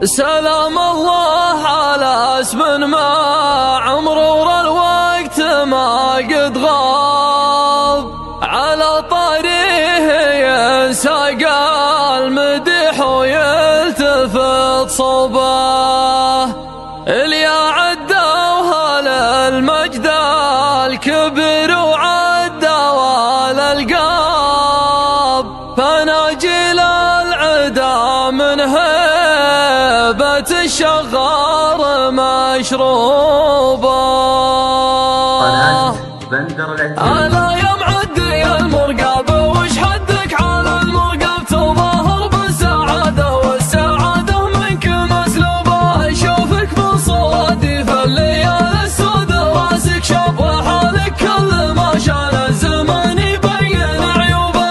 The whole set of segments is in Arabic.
سلام الله على اسم ما عمره الوقت ما قد غاب، على طريقه ينساق المدح ويلتفت صوبه. اليا عدوها للمجد الكبير وعدوا الألقاب، فناجيل العدا من هيبة الشغار مشروبه. أنا يا معدي المرقاب وش حدك على المرقاب، تظاهر بالسعادة والسعادة منك مسلوبة. أشوفك بصوادي في الليالي السود راسك شاب وحالك كل ما شان الزمان يبين عيوبه.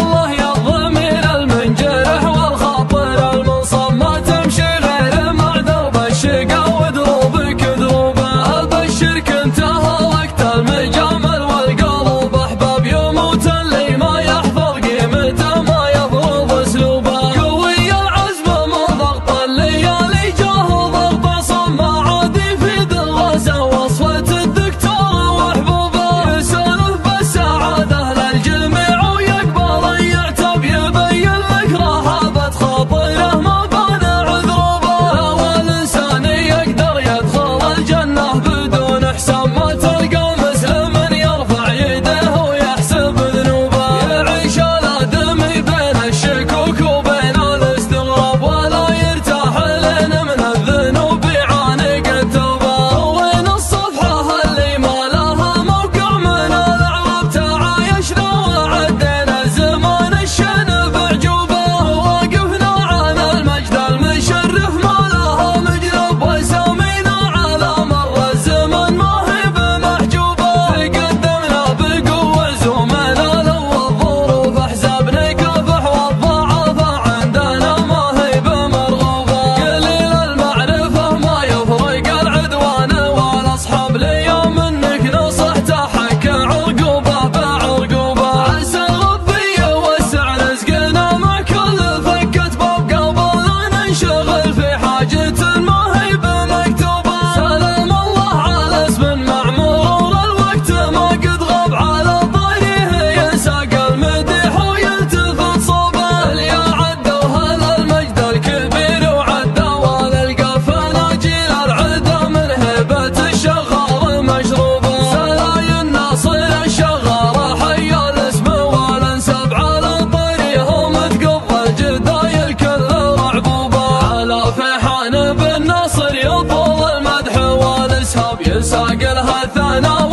الله يا الضمير المنجرح والخاطر المنصب، ما تمشي غير مع درب الشقا ودروبك دروبه. أبشرك انتهى وقت المجامل والقلب أحباب، يموت اللي ما يحفظ قيمته ما يفرض اسلوبه. قوي العزم من ضغط الليالي جاه ضغط صم، عادي في دغاسه وصفة الدكتور وحبوبه. يسولف بالسعادة للجميع ويقبل يعتب، يبين لك رهابة خاطره ما بان عذروبه. والإنسان يقدر يدخل الجنة بدون حساب، ما تلقى مسلم يرفع يده ويحسب ذنوبه. يعيش الآدمي بين الشكوك وبين الاستغراب، ولا يرتاح لين من الذنوب يعانق التوبة. وين الصفحة اللي ما لها موقع من الأعراب، تعايشنا وعدينا زمان الشن بعجوبه. وقفنا على المجد المشرف ما لها مجرب، وسامينا على مر الزمن ما هي بمحجوبه. تقدمنا بقوة زومنا لو الظروف أحزاب، نكافح والضعف عندنا ما هي بمرغوبة. قليل المعرفة ما يفرق العدوان والأصحاب، ليا منك نصحت حك عرقوبة بعرقوبة. عسى ربي يوسع رزقنا مع كل فكة باب، قبل لا ننشغل في حاجة ما هي بمكتوبة. سلام الله على اسم مع مرور الوقت ما قد غاب، على طريقه ينساق المدح ويلتفت صوبه. اليا عدوها للمجد الكبير وعدوا الألقاب، فناجيل العدا من هيبة الشغار مشروبه. سلاي الناصر الشغار حي الاسم والانساب، على طريقهم تقضى الجدايل كل رعبوبه. على فيحان بن ناصر يطول المدح والاسهاب، يساق لها الثناء